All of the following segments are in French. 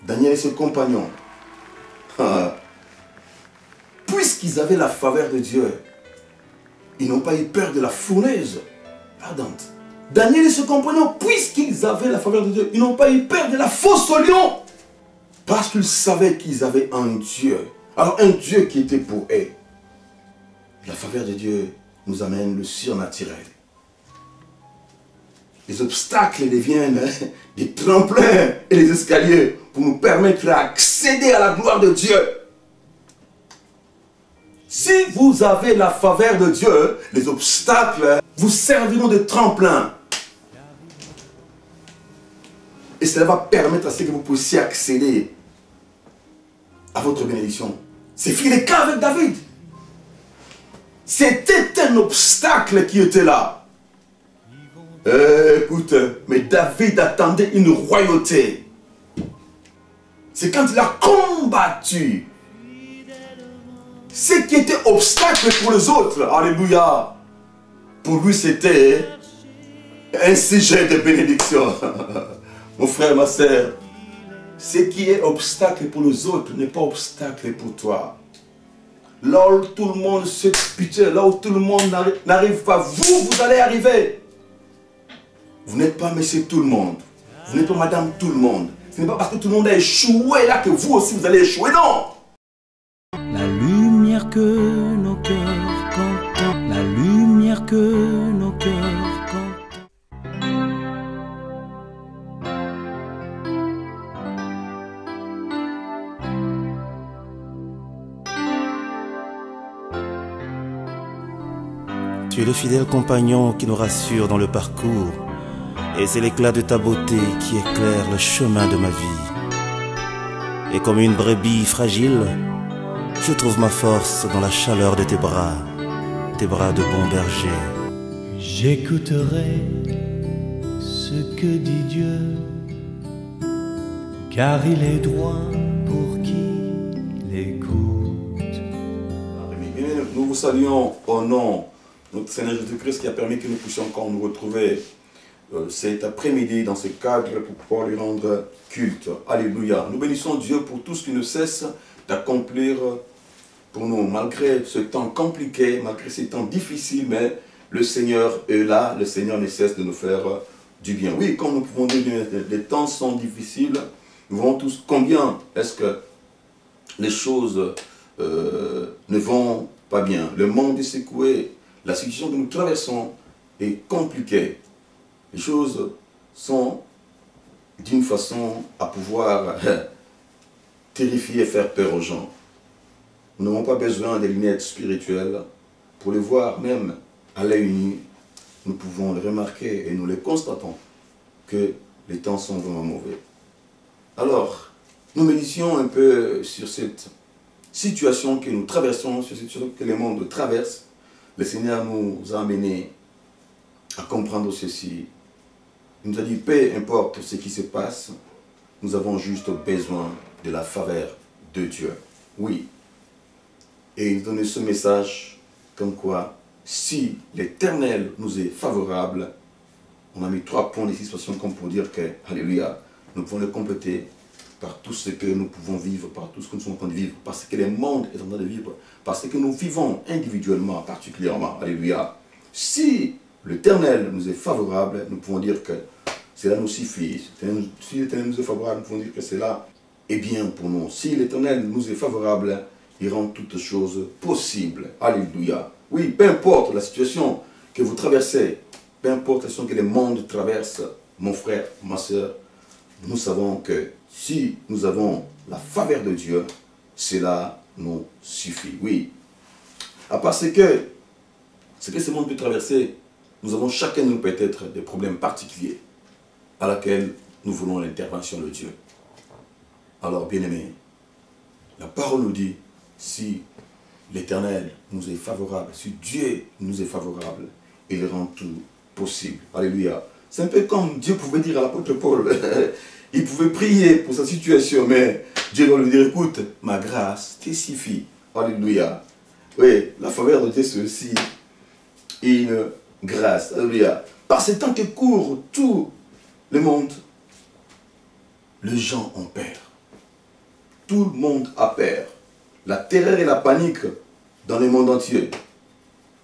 Daniel et ses compagnons, puisqu'ils avaient la faveur de Dieu, ils n'ont pas eu peur de la fournaise ardente. Daniel et ses compagnons, puisqu'ils avaient la faveur de Dieu, ils n'ont pas eu peur de la fosse au lion. Parce qu'ils savaient qu'ils avaient un Dieu. Alors un Dieu qui était pour eux. La faveur de Dieu nous amène le surnaturel. Les obstacles deviennent des tremplins et des escaliers pour nous permettre d'accéder à la gloire de Dieu. Si vous avez la faveur de Dieu, les obstacles vous serviront de tremplin. Et cela va permettre à ce que vous puissiez accéder à votre bénédiction. C'est fini le cas avec David. C'était un obstacle qui était là. Écoute, mais David attendait une royauté. C'est quand il a combattu ce qui était obstacle pour les autres. Alléluia. Pour lui, c'était un sujet de bénédiction. Mon frère, ma soeur, ce qui est obstacle pour les autres n'est pas obstacle pour toi. Là où tout le monde se pitié, là où tout le monde n'arrive pas, vous allez arriver. Vous n'êtes pas monsieur tout le monde. Vous n'êtes pas madame tout le monde. Ce n'est pas parce que tout le monde a échoué là que vous aussi vous allez échouer, non. La lumière que nos cœurs contemplent, la lumière que nos cœurs contemplent. Tu es le fidèle compagnon qui nous rassure dans le parcours, et c'est l'éclat de ta beauté qui éclaire le chemin de ma vie. Et comme une brebis fragile, je trouve ma force dans la chaleur de tes bras de bon berger. J'écouterai ce que dit Dieu, car il est droit pour qui l'écoute. Nous vous saluons au nom de notre Seigneur Jésus-Christ qui a permis que nous puissions encore nous retrouver cet après-midi dans ce cadre pour pouvoir lui rendre culte. Alléluia. Nous bénissons Dieu pour tout ce qu'il ne cesse d'accomplir pour nous, malgré ce temps compliqué, malgré ces temps difficiles, mais le Seigneur est là, le Seigneur ne cesse de nous faire du bien. Oui, comme nous pouvons dire, les temps sont difficiles, nous voyons tous combien est-ce que les choses ne vont pas bien. Le monde est secoué, la situation que nous traversons est compliquée. Les choses sont d'une façon à pouvoir terrifier et faire peur aux gens. Nous n'avons pas besoin des lunettes spirituelles pour les voir, même à l'œil nu. Nous pouvons le remarquer et nous le constatons que les temps sont vraiment mauvais. Alors, nous méditions un peu sur cette situation que nous traversons, sur cette situation que le monde traverse. Le Seigneur nous a amenés à comprendre ceci. Il nous a dit, peu importe ce qui se passe, nous avons juste besoin de la faveur de Dieu. Oui. Et il donnait ce message comme quoi, si l'Éternel nous est favorable, on a mis 3 points d'ici comme pour dire que, alléluia, nous pouvons le compléter par tout ce que nous pouvons vivre, par tout ce que nous sommes en train de vivre, parce que le monde est en train de vivre, parce que nous vivons individuellement, particulièrement, alléluia. Si l'Éternel nous est favorable, nous pouvons dire que cela nous suffit. Si l'Éternel nous est favorable, nous pouvons dire que cela est bien pour nous. Si l'Éternel nous est favorable, il rend toutes choses possibles. Alléluia. Oui, peu importe la situation que vous traversez, peu importe la situation que le monde traverse, mon frère, ma soeur, nous savons que si nous avons la faveur de Dieu, cela nous suffit. Oui. Parce que ce que ce monde peut traverser, nous avons chacun de nous peut-être des problèmes particuliers à laquelle nous voulons l'intervention de Dieu. Alors, bien-aimés, la parole nous dit, si l'Éternel nous est favorable, si Dieu nous est favorable, il rend tout possible. Alléluia. C'est un peu comme Dieu pouvait dire à l'apôtre Paul, il pouvait prier pour sa situation, mais Dieu va lui dire, écoute, ma grâce te suffit. Alléluia. Oui, la faveur de Dieu, c'est aussi une grâce. Alléluia. Par ce temps que court tout le monde, les gens ont peur. tout le monde a peur. La terreur et la panique dans le monde entier.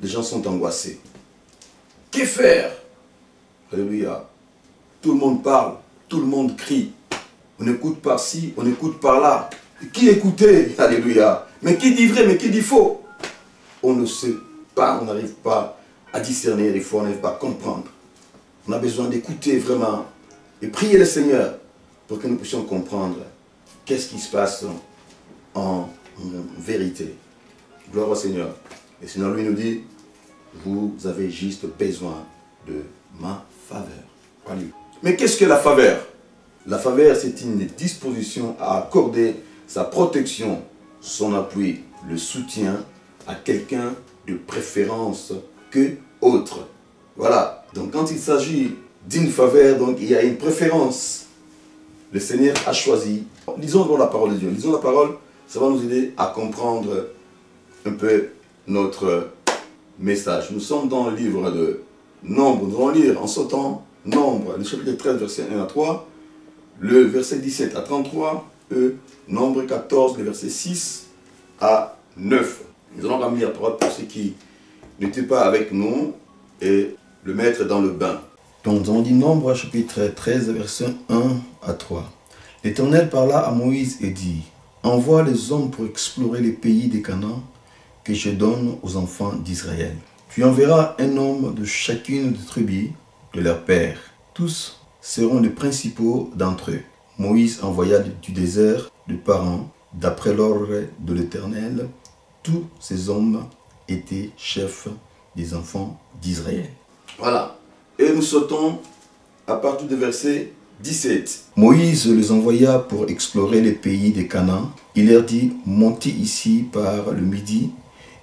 Les gens sont angoissés. Que faire? Alléluia. Tout le monde parle, tout le monde crie. On écoute par-ci, on écoute par-là. Qui écouter? Alléluia. Mais qui dit vrai, mais qui dit faux? On ne sait pas, on n'arrive pas à discerner les fois, on n'arrive pas à comprendre. On a besoin d'écouter vraiment et prier le Seigneur pour que nous puissions comprendre qu'est-ce qui se passe en vérité. Gloire au Seigneur. Le Seigneur lui nous dit, vous avez juste besoin de ma faveur. Alléluia. Mais qu'est-ce que la faveur? La faveur, c'est une disposition à accorder sa protection, son appui, le soutien à quelqu'un de préférence que autre. Voilà. Donc quand il s'agit d'une faveur, donc il y a une préférence. Le Seigneur a choisi. Lisons donc la parole de Dieu. Lisons la parole, ça va nous aider à comprendre un peu notre message. Nous sommes dans le livre de Nombre. Nous allons lire en sautant Nombre, le chapitre 13, verset 1 à 3, le verset 17 à 33, Nombre 14, le verset 6 à 9. Nous allons ramener la parole pour ceux qui n'étaient pas avec nous et le mettre dans le bain. Donc, on dit Nombre, chapitre 13, verset 1 à 3. L'Éternel parla à Moïse et dit, envoie les hommes pour explorer les pays des Canaan que je donne aux enfants d'Israël. Tu enverras un homme de chacune des tribus de leur père. Tous seront les principaux d'entre eux. Moïse envoya du désert de Paran, d'après l'ordre de l'Éternel. Tous ces hommes étaient chefs des enfants d'Israël. Voilà. Et nous sautons à partir du verset 17. Moïse les envoya pour explorer les pays des Canaan. Il leur dit, montez ici par le midi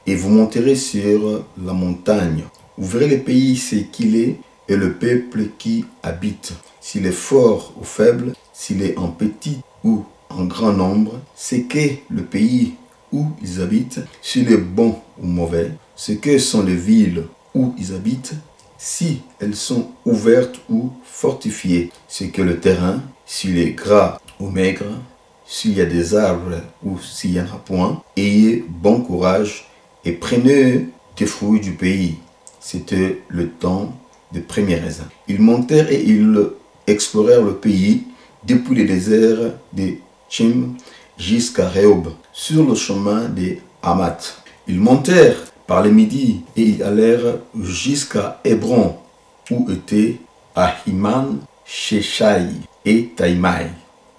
et vous monterez sur la montagne. Vous verrez le pays, c'est qu'il est, et le peuple qui habite. S'il est fort ou faible, s'il est en petit ou en grand nombre, c'est que le pays où ils habitent, s'il est bon ou mauvais, ce que sont les villes où ils habitent, si elles sont ouvertes ou fortifiées, c'est que le terrain, s'il est gras ou maigre, s'il y a des arbres ou s'il n'y en a point, ayez bon courage et prenez des fruits du pays. C'était le temps des premiers raisins. Ils montèrent et ils explorèrent le pays depuis le désert de Tchim jusqu'à Rehob, sur le chemin des Hamath. Ils montèrent par le midi et ils allèrent jusqu'à Hébron, où étaient Ahiman, Sheshai et Taïmaï,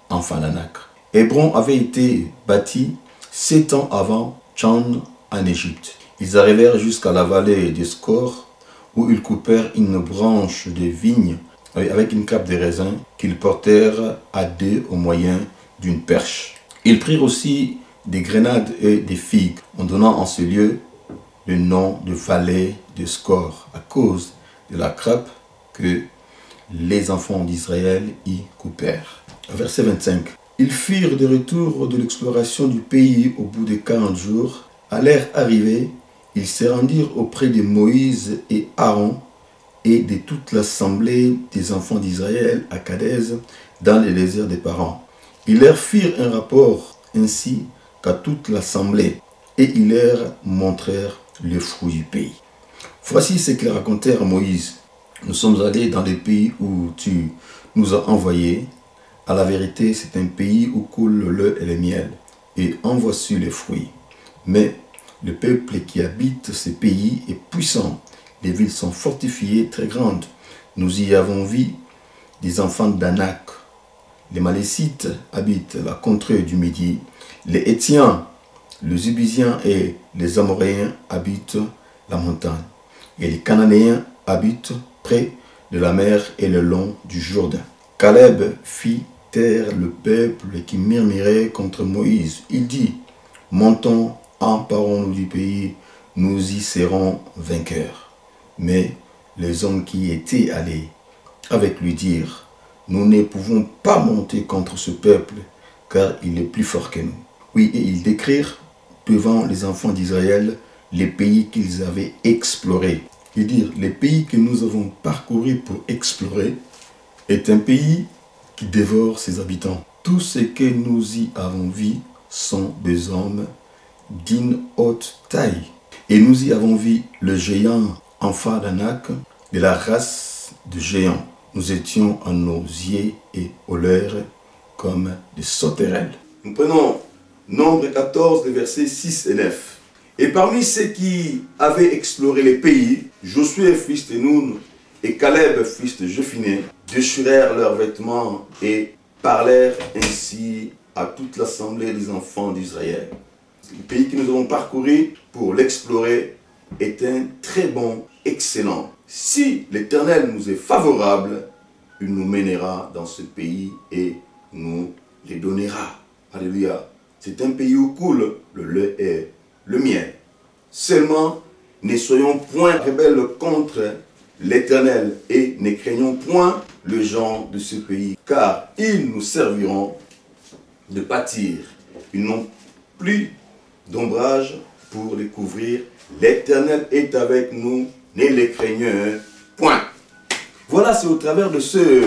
enfants d'Anak. Hébron avait été bâti 7 ans avant Tchan en Égypte. Ils arrivèrent jusqu'à la vallée de Skor, où ils coupèrent une branche de vigne avec une cape de raisin qu'ils portèrent à deux au moyen d'une perche. Ils prirent aussi des grenades et des figues, en donnant en ce lieu le nom de vallée de Skor, à cause de la grappe que les enfants d'Israël y coupèrent. Verset 25. Ils firent de retour de l'exploration du pays au bout de 40 jours. À leur arrivée, ils se rendirent auprès de Moïse et Aaron et de toute l'assemblée des enfants d'Israël à Kadès, dans le désert des Parans. Ils leur firent un rapport ainsi qu'à toute l'assemblée, et ils leur montrèrent le fruit du pays. Voici ce qu'ils racontèrent à Moïse. Nous sommes allés dans les pays où tu nous as envoyés. À la vérité, c'est un pays où coule le lait et le miel, et en voici les fruits. Mais le peuple qui habite ces pays est puissant. Les villes sont fortifiées, très grandes. Nous y avons vu des enfants d'Anak. Les Malécites habitent la contrée du Midi. Les Hétiens, les Jébusiens et les Amoréens habitent la montagne. Et les Cananéens habitent près de la mer et le long du Jourdain. Caleb fit taire le peuple qui murmurait contre Moïse. Il dit, montons, emparons-nous du pays, nous y serons vainqueurs. Mais les hommes qui étaient allés avec lui dirent, nous ne pouvons pas monter contre ce peuple, car il est plus fort que nous. Oui, et ils décrirent devant les enfants d'Israël les pays qu'ils avaient explorés. Ils dirent, les pays que nous avons parcourus pour explorer est un pays qui dévore ses habitants. Tout ce que nous y avons vu sont des hommes d'une haute taille. Et nous y avons vu le géant enfant d'Anak, de la race de géants. Nous étions en osier et aux lèvres comme des sauterelles. Nous prenons Nombre 14, les versets 6 et 9. Et parmi ceux qui avaient exploré les pays, Josué, fils de Nun, et Caleb, fils de Jephuné, déchirèrent leurs vêtements et parlèrent ainsi à toute l'assemblée des enfants d'Israël. Le pays que nous avons parcouru pour l'explorer est un très bon, excellent. Si l'Éternel nous est favorable, il nous mènera dans ce pays et nous les donnera. Alléluia. C'est un pays où coule le lait et le miel. Seulement, ne soyons point rebelles contre l'Éternel et ne craignons point le gens de ce pays, car ils nous serviront de pâtir. Ils n'ont plus d'ombrage pour les couvrir. L'Éternel est avec nous, ne les craignons point. Voilà, c'est au travers de ces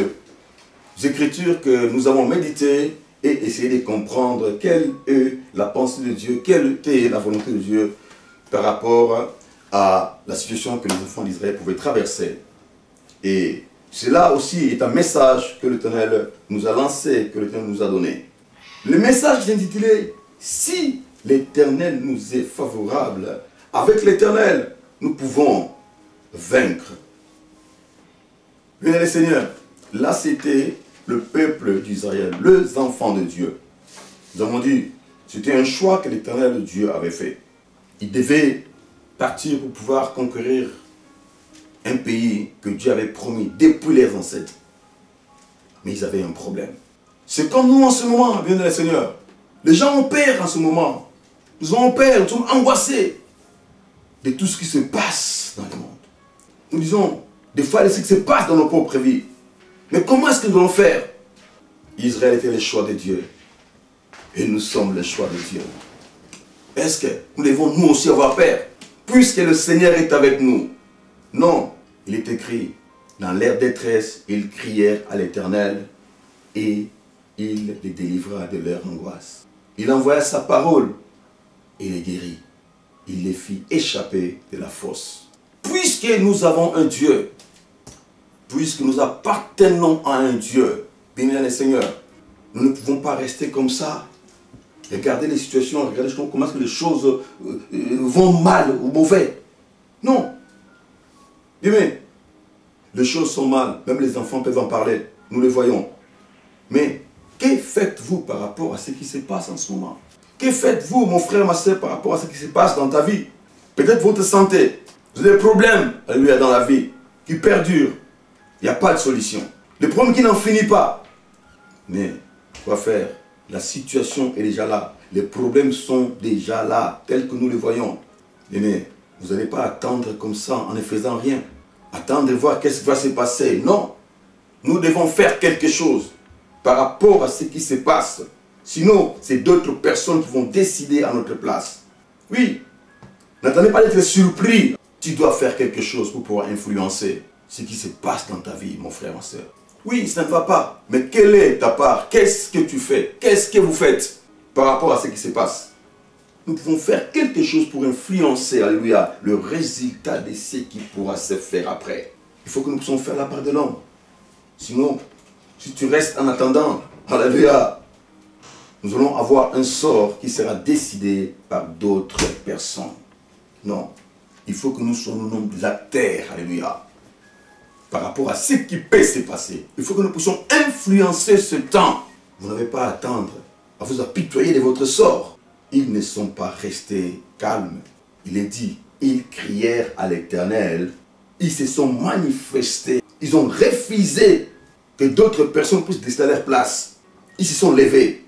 écritures que nous avons médité et essayé de comprendre quelle est la pensée de Dieu, quelle était la volonté de Dieu par rapport à la situation que les enfants d'Israël pouvaient traverser. Et cela aussi est un message que l'Éternel nous a lancé, que l'Éternel nous a donné. Le message est intitulé « Si l'Éternel nous est favorable, avec l'Éternel, nous pouvons vaincre. » Bien, les seigneurs, là c'était le peuple d'Israël, les enfants de Dieu. Nous avons dit, c'était un choix que l'Éternel Dieu avait fait. Ils devaient partir pour pouvoir conquérir un pays que Dieu avait promis depuis les ancêtres. Mais ils avaient un problème. C'est comme nous en ce moment, bien les seigneurs. Les gens ont peur en ce moment. Nous avons peur, nous sommes angoissés de tout ce qui se passe dans le monde. Nous disons, des fois, de ce qui se passe dans nos propres vies. Mais comment est-ce que nous allons faire? Israël était le choix de Dieu. Et nous sommes le choix de Dieu. Est-ce que nous devons nous aussi avoir peur? Puisque le Seigneur est avec nous. Non, il est écrit, dans leur détresse, ils crièrent à l'Éternel et il les délivra de leur angoisse. Il envoya sa parole et les guérit. Il les fit échapper de la fosse. Puisque nous avons un Dieu, puisque nous appartenons à un Dieu, béni les Seigneurs, nous ne pouvons pas rester comme ça. Regardez les situations, regardez comment est-ce que les choses vont mal ou mauvais. Non. Bien, les choses sont mal, même les enfants peuvent en parler, nous les voyons. Mais que faites-vous par rapport à ce qui se passe en ce moment? Que faites-vous, mon frère, ma soeur, par rapport à ce qui se passe dans ta vie? Peut-être votre santé, vous avez des problèmes, alléluia, dans la vie, qui perdurent. Il n'y a pas de solution. Le problème qui n'en finit pas. Mais, quoi faire? La situation est déjà là. Les problèmes sont déjà là, tels que nous les voyons. Mais vous n'allez pas attendre comme ça en ne faisant rien. Attendre de voir qu'est-ce qui va se passer. Non. Nous devons faire quelque chose par rapport à ce qui se passe. Sinon, c'est d'autres personnes qui vont décider à notre place. Oui. N'attendez pas d'être surpris. Tu dois faire quelque chose pour pouvoir influencer ce qui se passe dans ta vie, mon frère, ma soeur. Oui, ça ne va pas. Mais quelle est ta part? Qu'est-ce que tu fais? Qu'est-ce que vous faites par rapport à ce qui se passe? Nous pouvons faire quelque chose pour influencer, alléluia, le résultat de ce qui pourra se faire après. Il faut que nous puissions faire la part de l'homme. Sinon, si tu restes en attendant, alléluia, nous allons avoir un sort qui sera décidé par d'autres personnes. Non, il faut que nous soyons de la terre, alléluia. Par rapport à ce qui peut se passer. Il faut que nous puissions influencer ce temps. Vous n'avez pas à attendre, à vous apitoyer de votre sort. Ils ne sont pas restés calmes. Il est dit, ils crièrent à l'Éternel. Ils se sont manifestés. Ils ont refusé que d'autres personnes puissent décider à leur place. Ils se sont levés.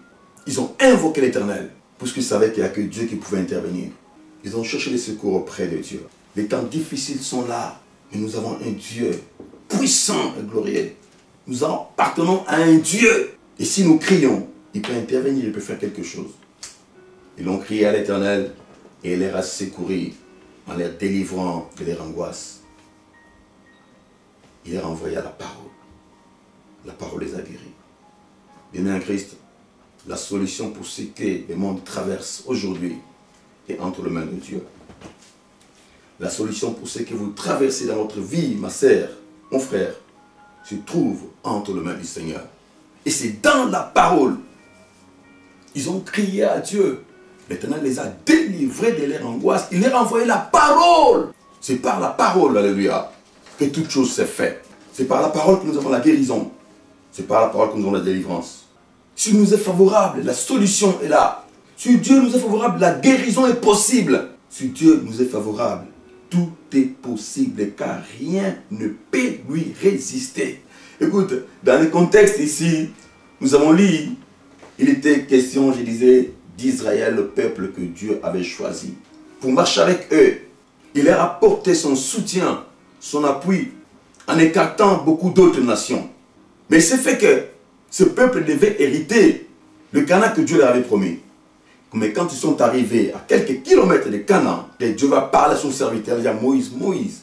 Ils ont invoqué l'Éternel. Puisqu'ils savaient qu'il n'y a que Dieu qui pouvait intervenir. Ils ont cherché le secours auprès de Dieu. Les temps difficiles sont là. Mais nous avons un Dieu puissant et glorieux. Nous appartenons à un Dieu. Et si nous crions, il peut intervenir, il peut faire quelque chose. Ils ont crié à l'Éternel et il les a secourus en les délivrant de leur angoisse. Il leur a envoyé la parole. La parole les a guéris. Bien-aimés en Christ, La solution pour ce que le monde traverse aujourd'hui est entre les mains de Dieu. La solution pour ce que vous traversez dans votre vie, ma sœur, mon frère, se trouve entre les mains du Seigneur. Et c'est dans la parole. Ils ont crié à Dieu. L'Éternel les a délivrés de leur angoisse. Il leur a envoyé la parole. C'est par la parole, alléluia, que toute chose s'est faite. C'est par la parole que nous avons la guérison. C'est par la parole que nous avons la délivrance. Si nous est favorable, la solution est là. Si Dieu nous est favorable, la guérison est possible. Si Dieu nous est favorable, tout est possible car rien ne peut lui résister. Écoute, dans le contexte ici, nous avons lu, il était question, je disais, d'Israël, le peuple que Dieu avait choisi pour marcher avec eux. Il leur a apporté son soutien, son appui, en écartant beaucoup d'autres nations. Mais c'est fait que ce peuple devait hériter le Canaan que Dieu leur avait promis. Mais quand ils sont arrivés à quelques kilomètres de Canaan, Dieu va parler à son serviteur, il dit à Moïse, Moïse,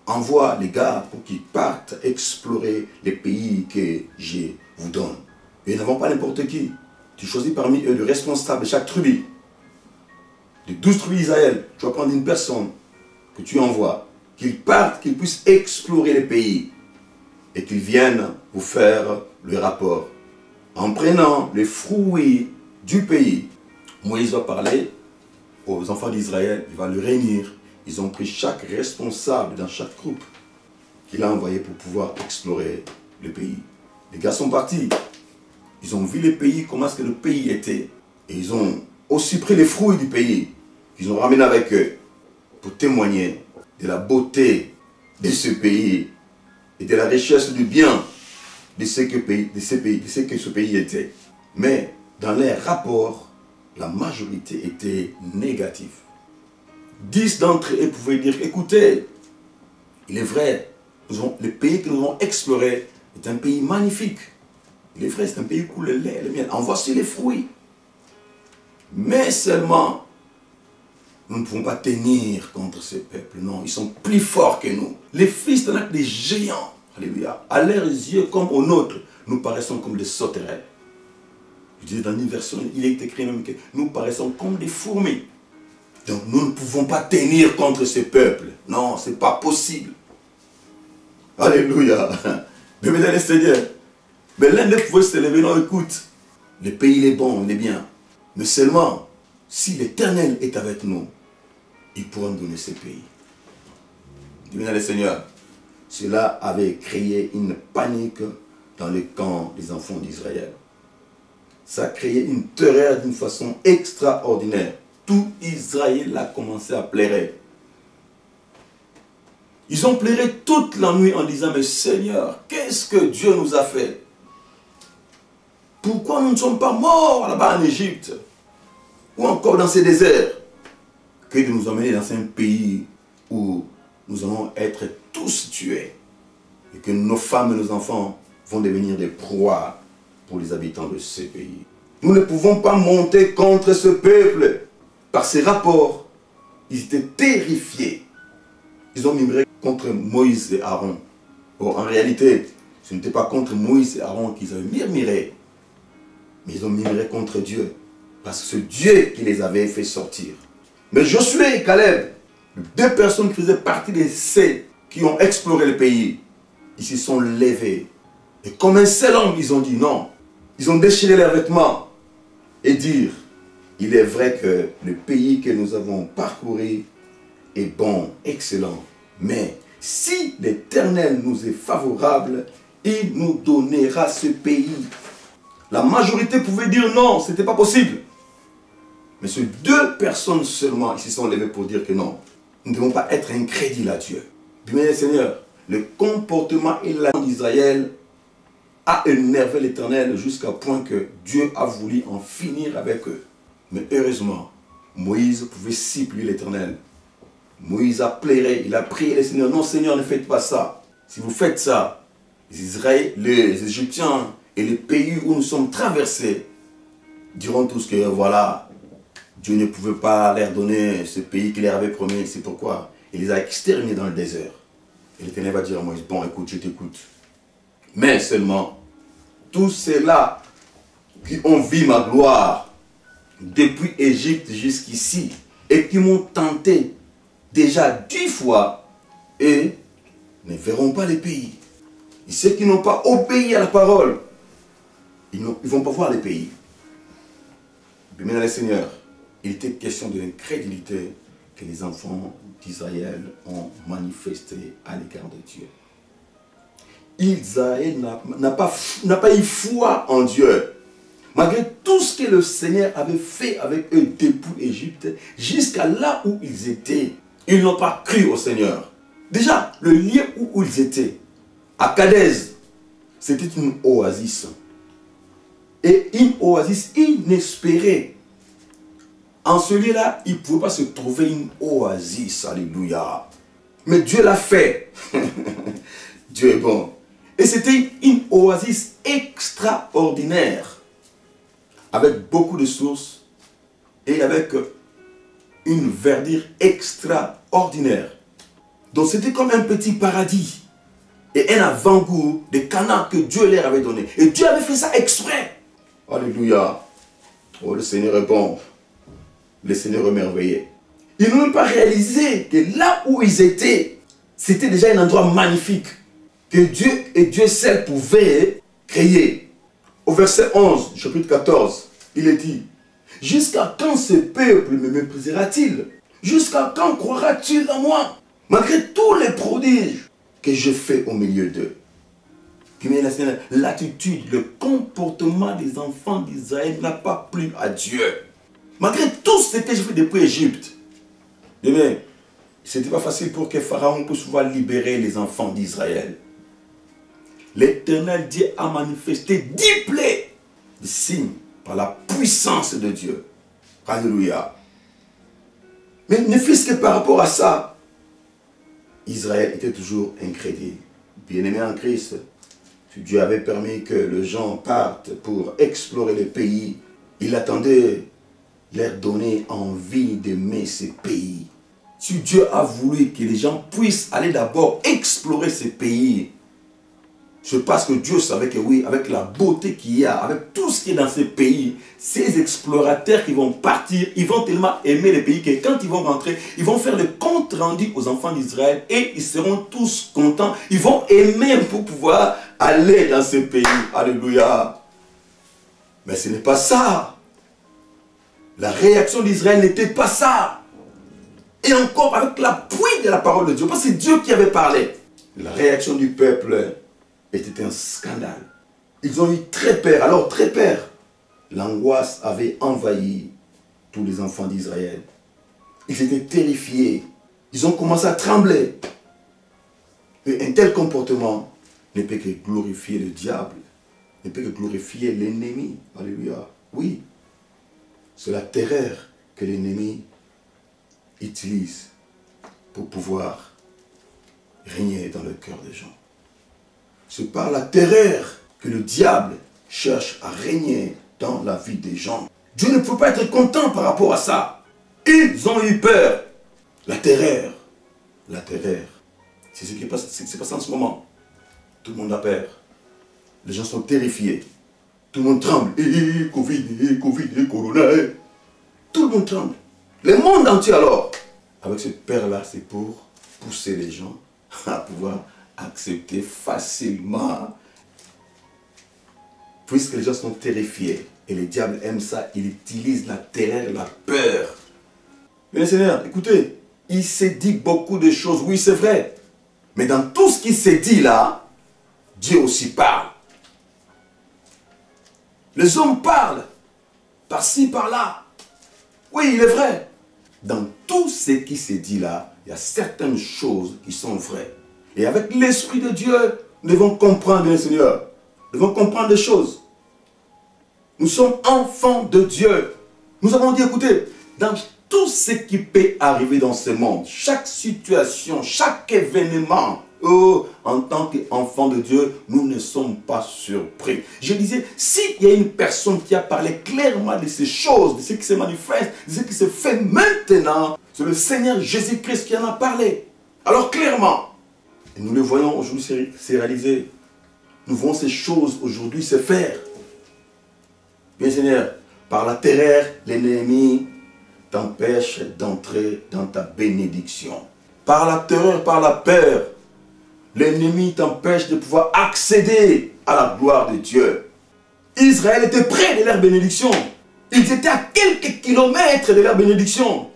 envoie les gars pour qu'ils partent explorer les pays que je vous donne. Et ils n'avons pas n'importe qui. Tu choisis parmi eux le responsable de chaque tribu. De 12 tribus d'Israël, tu vas prendre une personne que tu envoies, qu'ils partent, qu'ils puissent explorer les pays et qu'ils viennent vous faire le rapport. En prenant les fruits du pays, Moïse va parler aux enfants d'Israël, il va le réunir. Ils ont pris chaque responsable dans chaque groupe qu'il a envoyé pour pouvoir explorer le pays. Les gars sont partis. Ils ont vu le pays, comment est-ce que le pays était. Et ils ont aussi pris les fruits du pays qu'ils ont ramenés avec eux pour témoigner de la beauté de ce pays et de la richesse du bien de ce que ce pays était. Mais dans les rapports, la majorité était négative. 10 d'entre eux pouvaient dire, écoutez, il est vrai, le pays que nous avons exploré est un pays magnifique. Il est vrai, c'est un pays où le lait, le miel. En voici les fruits. Mais seulement, nous ne pouvons pas tenir contre ce peuple. Non, ils sont plus forts que nous. Les fils d'Anak, des géants. Alléluia. À leurs yeux comme aux nôtres, nous paraissons comme des sauterelles. Je disais dans une version, il est écrit même que nous paraissons comme des fourmis. Donc nous ne pouvons pas tenir contre ce peuple. Non, ce n'est pas possible. Alléluia. Mais mesdames et Seigneur, mais l'un d'eux pouvait se lever, non, écoute, le pays il est bon, il est bien. Mais seulement, si l'Éternel est avec nous, il pourra nous donner ce pays. Mesdames et Seigneur, cela avait créé une panique dans le camp des enfants d'Israël. Ça a créé une terreur d'une façon extraordinaire. Tout Israël a commencé à pleurer. Ils ont pleuré toute la nuit en disant, mais Seigneur, qu'est-ce que Dieu nous a fait? Pourquoi nous ne sommes pas morts là-bas en Égypte? Ou encore dans ces déserts? Que de nous emmener dans un pays où nous allons être tous tués. Et que nos femmes et nos enfants vont devenir des proies pour les habitants de ce pays. Nous ne pouvons pas monter contre ce peuple. Par ces rapports, ils étaient terrifiés. Ils ont murmuré contre Moïse et Aaron. Bon, en réalité, ce n'était pas contre Moïse et Aaron qu'ils avaient murmuré. Mais ils ont murmuré contre Dieu. Parce que c'est Dieu qui les avait fait sortir. Mais Josué et Caleb, deux personnes qui faisaient partie de ceux qui ont exploré le pays, ils se sont levés. Et comme un seul homme, ils ont dit non. Ils ont déchiré leurs vêtements et dire, il est vrai que le pays que nous avons parcouru est bon, excellent. Mais si l'Éternel nous est favorable, il nous donnera ce pays. La majorité pouvait dire non, ce n'était pas possible. Mais ces deux personnes seulement, ils se sont levés pour dire que non. Nous ne devons pas être incrédules à Dieu. Bien, Seigneur, le comportement et la langue d'Israël a énervé l'Éternel jusqu'à point que Dieu a voulu en finir avec eux. Mais heureusement, Moïse pouvait supplie l'Éternel. Moïse a pleuré, il a prié le Seigneur. Non Seigneur, ne faites pas ça. Si vous faites ça, les Égyptiens et les pays où nous sommes traversés diront tous que voilà, Dieu ne pouvait pas leur donner ce pays qu'il leur avait promis. C'est pourquoi il les a exterminés dans le désert. Et l'Éternel va dire à Moïse, bon écoute, je t'écoute. Mais seulement, tout cela qui ont vu ma gloire depuis Égypte jusqu'ici et qui m'ont tenté déjà 10 fois et ne verront pas les pays. Et ceux qui n'ont pas obéi à la parole, ils ne vont pas voir les pays. Bien, les seigneurs, il était question de l'incrédulité que les enfants d'Israël ont manifesté à l'égard de Dieu. Israël n'a pas eu foi en Dieu. Malgré tout ce que le Seigneur avait fait avec eux depuis l'Égypte, jusqu'à là où ils étaient, ils n'ont pas cru au Seigneur. Déjà, le lieu où ils étaient, à Kadès, c'était une oasis. Et une oasis inespérée. En ce lieu-là, il ne pouvait pas se trouver une oasis. Alléluia. Mais Dieu l'a fait. Dieu est bon. Et c'était une oasis extraordinaire. Avec beaucoup de sources et avec une verdure extraordinaire. Donc c'était comme un petit paradis et un avant-goût des Canaan que Dieu leur avait donné. Et Dieu avait fait ça exprès. Alléluia. Oh, le Seigneur est bon. Le Seigneur est merveilleux. Ils n'ont même pas réalisé que là où ils étaient, c'était déjà un endroit magnifique que Dieu et Dieu seul pouvaient créer. Au verset 11, chapitre 14, il est dit: jusqu'à quand ce peuple me méprisera-t-il? Jusqu'à quand croira-t-il en moi? Malgré tous les prodiges que je fais au milieu d'eux. L'attitude, le comportement des enfants d'Israël n'a pas plu à Dieu. Malgré tout ce que je fais depuis l'Égypte. Ce n'était pas facile pour que Pharaon puisse pouvoir libérer les enfants d'Israël. L'Éternel Dieu a manifesté 10 plaies de signes par la puissance de Dieu. Alléluia. Mais ne fût-ce que par rapport à ça, Israël était toujours incrédule. Bien-aimé en Christ, si Dieu avait permis que les gens partent pour explorer les pays, il attendait leur donner envie d'aimer ces pays. Si Dieu a voulu que les gens puissent aller d'abord explorer ces pays, c'est parce que Dieu savait que oui, avec la beauté qu'il y a, avec tout ce qui est dans ces pays, ces explorateurs qui vont partir, ils vont tellement aimer les pays que quand ils vont rentrer, ils vont faire le compte rendu aux enfants d'Israël et ils seront tous contents. Ils vont aimer pour pouvoir aller dans ces pays. Alléluia. Mais ce n'est pas ça. La réaction d'Israël n'était pas ça. Et encore avec l'appui de la parole de Dieu, parce que c'est Dieu qui avait parlé. La réaction du peuple était un scandale. Ils ont eu très peur. Alors très peur. L'angoisse avait envahi tous les enfants d'Israël. Ils étaient terrifiés. Ils ont commencé à trembler. Et un tel comportement ne peut que glorifier le diable. Ne peut que glorifier l'ennemi. Alléluia. Oui. C'est la terreur que l'ennemi utilise pour pouvoir régner dans le cœur des gens. C'est par la terreur que le diable cherche à régner dans la vie des gens. Dieu ne peut pas être content par rapport à ça. Ils ont eu peur. La terreur. La terreur. C'est ce qui passe en ce moment. Tout le monde a peur. Les gens sont terrifiés. Tout le monde tremble. Covid, Corona. Tout le monde tremble. Le monde entier alors. Avec cette peur-là, c'est pour pousser les gens à pouvoir accepter facilement. Puisque les gens sont terrifiés. Et le diable aime ça. Il utilise la terreur, la peur. Mais Seigneur, écoutez. Il s'est dit beaucoup de choses. Oui, c'est vrai. Mais dans tout ce qui s'est dit là, Dieu aussi parle. Les hommes parlent. Par-ci, par-là. Oui, il est vrai. Dans tout ce qui s'est dit là, il y a certaines choses qui sont vraies. Et avec l'Esprit de Dieu, nous devons comprendre, bien Seigneur. Nous devons comprendre des choses. Nous sommes enfants de Dieu. Nous avons dit, écoutez, dans tout ce qui peut arriver dans ce monde, chaque situation, chaque événement, oh, en tant qu'enfants de Dieu, nous ne sommes pas surpris. Je disais, s'il y a une personne qui a parlé clairement de ces choses, de ce qui se manifeste, de ce qui se fait maintenant, c'est le Seigneur Jésus-Christ qui en a parlé. Alors clairement, et nous le voyons aujourd'hui, c'est réalisé. Nous voyons ces choses aujourd'hui se faire. Bien Seigneur, par la terreur, l'ennemi t'empêche d'entrer dans ta bénédiction. Par la terreur, par la peur, l'ennemi t'empêche de pouvoir accéder à la gloire de Dieu. Israël était près de leur bénédiction. Ils étaient à quelques kilomètres de leur bénédiction,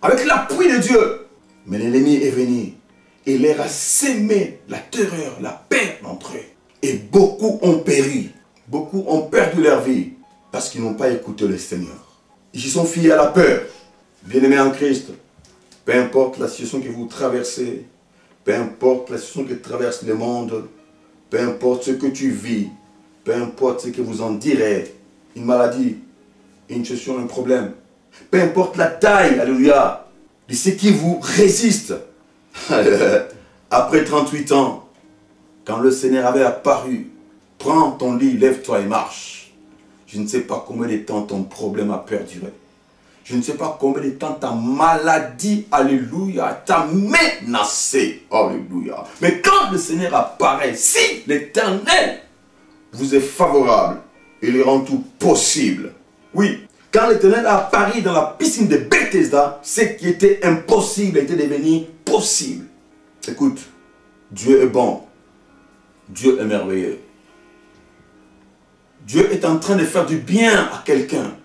avec l'appui de Dieu. Mais l'ennemi est venu et leur a sémé la terreur, la peur entre eux. Et beaucoup ont péri. Beaucoup ont perdu leur vie parce qu'ils n'ont pas écouté le Seigneur. Ils se sont fiés à la peur. Bien-aimés en Christ, peu importe la situation que vous traversez, peu importe la situation que traverse le monde, peu importe ce que tu vis, peu importe ce que vous en direz, une maladie, une situation, un problème, peu importe la taille, alléluia, de ce qui vous résiste. Après 38 ans, quand le Seigneur avait apparu, prends ton lit, lève-toi et marche. Je ne sais pas combien de temps ton problème a perduré. Je ne sais pas combien de temps ta maladie, alléluia, t'a menacé, alléluia. Mais quand le Seigneur apparaît, si l'Éternel vous est favorable, il rend tout possible. Oui, quand l'Éternel a apparu dans la piscine de Bethesda, ce qui était impossible était devenu possible. Écoute, Dieu est bon. Dieu est merveilleux. Dieu est en train de faire du bien à quelqu'un.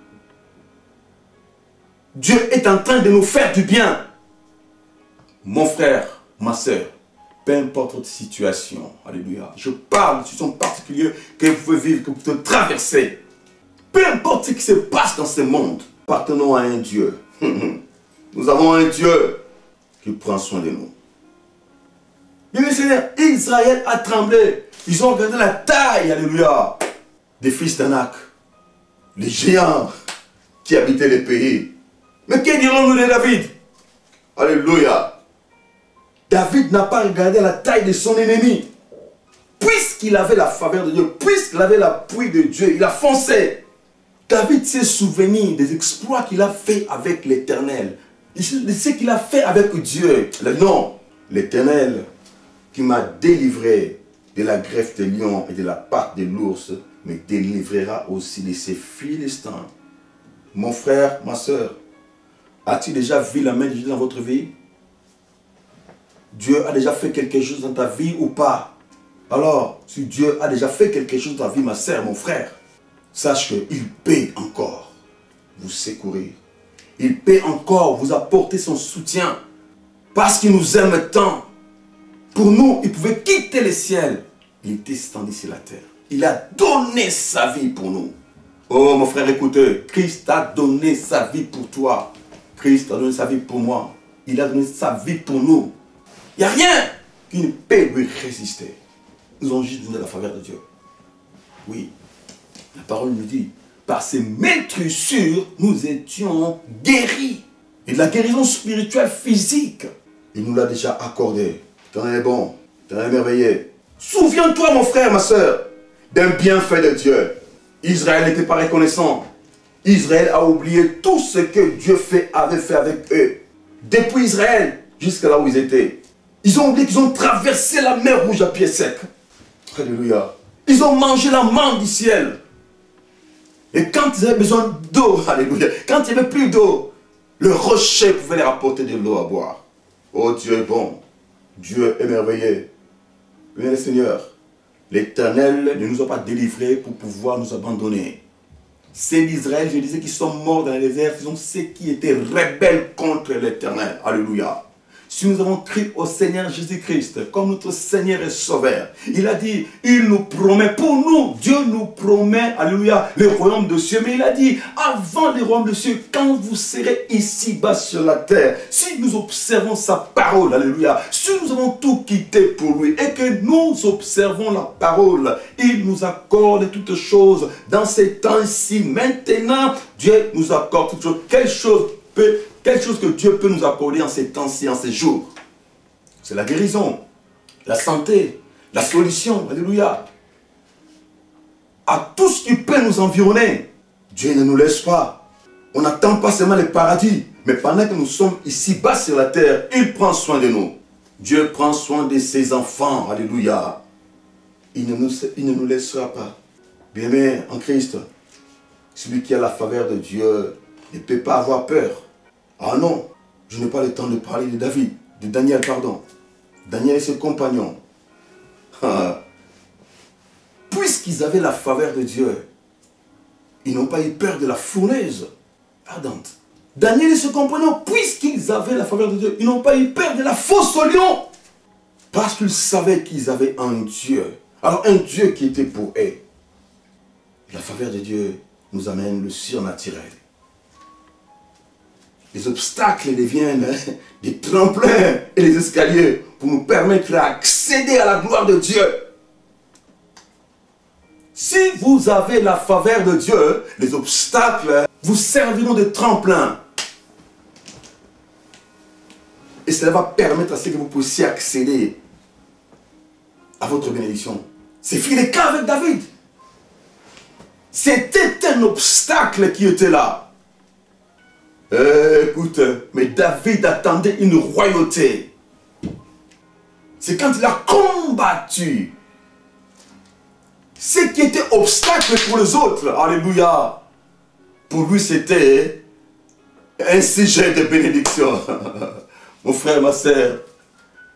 Dieu est en train de nous faire du bien. Mon frère, ma soeur, peu importe votre situation, alléluia. Je parle d'une situation particulière que vous pouvez vivre, que vous pouvez traverser. Peu importe ce qui se passe dans ce monde, appartenons à un Dieu. Nous avons un Dieu qui prend soin de nous. Bien Seigneur, Israël a tremblé. Ils ont regardé la taille, alléluia, des fils d'Anak, les géants qui habitaient les pays. Mais que dirons-nous de David? Alléluia. David n'a pas regardé la taille de son ennemi. Puisqu'il avait la faveur de Dieu, puisqu'il avait l'appui de Dieu, il a foncé. David s'est souvenu des exploits qu'il a fait avec l'Éternel. De ce qu'il a fait avec Dieu. Non, l'Éternel qui m'a délivré de la greffe des lions et de la patte de l'ours, me délivrera aussi de ces Philistins. Mon frère, ma soeur, as-tu déjà vu la main de Dieu dans votre vie? Dieu a déjà fait quelque chose dans ta vie ou pas? Alors, si Dieu a déjà fait quelque chose dans ta vie, ma soeur, mon frère, sache qu'il peut encore vous secourir. Il peut encore vous apporter son soutien. Parce qu'il nous aime tant. Pour nous, il pouvait quitter le ciel. Il descendit sur la terre. Il a donné sa vie pour nous. Oh mon frère, écoutez, Christ a donné sa vie pour toi. Christ a donné sa vie pour moi. Il a donné sa vie pour nous. Il n'y a rien qui ne peut lui résister. Nous avons juste donné la faveur de Dieu. Oui, la parole nous dit, par ses maîtrissures, nous étions guéris. Et de la guérison spirituelle, physique, il nous l'a déjà accordé. T'en es bon, t'en es merveilleux. Souviens-toi, mon frère, ma soeur, d'un bienfait de Dieu. Israël n'était pas reconnaissant. Israël a oublié tout ce que Dieu avait fait avec eux. Depuis Israël jusqu'à là où ils étaient. Ils ont oublié qu'ils ont traversé la mer Rouge à pied sec. Alléluia. Ils ont mangé la manne du ciel. Et quand ils avaient besoin d'eau, alléluia, quand il n'y avait plus d'eau, le rocher pouvait leur apporter de l'eau à boire. Oh, Dieu est bon. Dieu est merveilleux. Bien, Seigneur, l'Éternel ne nous a pas délivrés pour pouvoir nous abandonner. C'est l'Israël, je disais, qui sont morts dans les déserts, ce sont ceux qui étaient rebelles contre l'Éternel. Alléluia. Si nous avons crié au Seigneur Jésus-Christ comme notre Seigneur et Sauveur, il a dit, il nous promet, pour nous, Dieu nous promet, alléluia, le royaume de cieux. Mais il a dit, avant le royaume de cieux, quand vous serez ici-bas sur la terre, si nous observons sa parole, alléluia, si nous avons tout quitté pour lui et que nous observons la parole, il nous accorde toutes choses dans ces temps-ci. Maintenant, Dieu nous accorde toutes choses. Quelle chose que Dieu peut nous accorder en ces temps-ci, en ces jours? C'est la guérison, la santé, la solution, alléluia. À tout ce qui peut nous environner, Dieu ne nous laisse pas. On n'attend pas seulement le paradis, mais pendant que nous sommes ici-bas sur la terre, il prend soin de nous. Dieu prend soin de ses enfants, alléluia. Il ne nous laissera pas. Bien-aimés en Christ, celui qui a la faveur de Dieu ne peut pas avoir peur. Ah non, je n'ai pas le temps de parler de David, de Daniel, pardon. Daniel et ses compagnons. Puisqu'ils avaient la faveur de Dieu, ils n'ont pas eu peur de la fournaise ardente. Daniel et ses compagnons, puisqu'ils avaient la faveur de Dieu, ils n'ont pas eu peur de la fosse au lion. Parce qu'ils savaient qu'ils avaient un Dieu. Alors un Dieu qui était pour eux. La faveur de Dieu nous amène le surnaturel. Les obstacles deviennent des tremplins et des escaliers pour nous permettre d'accéder à la gloire de Dieu. Si vous avez la faveur de Dieu, les obstacles vous serviront de tremplin. Et cela va permettre à ce que vous puissiez accéder à votre bénédiction. C'est le cas avec David. C'était un obstacle qui était là. Écoute, mais David attendait une royauté. C'est quand il a combattu ce qui était obstacle pour les autres. Alléluia. Pour lui, c'était un sujet de bénédiction. Mon frère, ma soeur,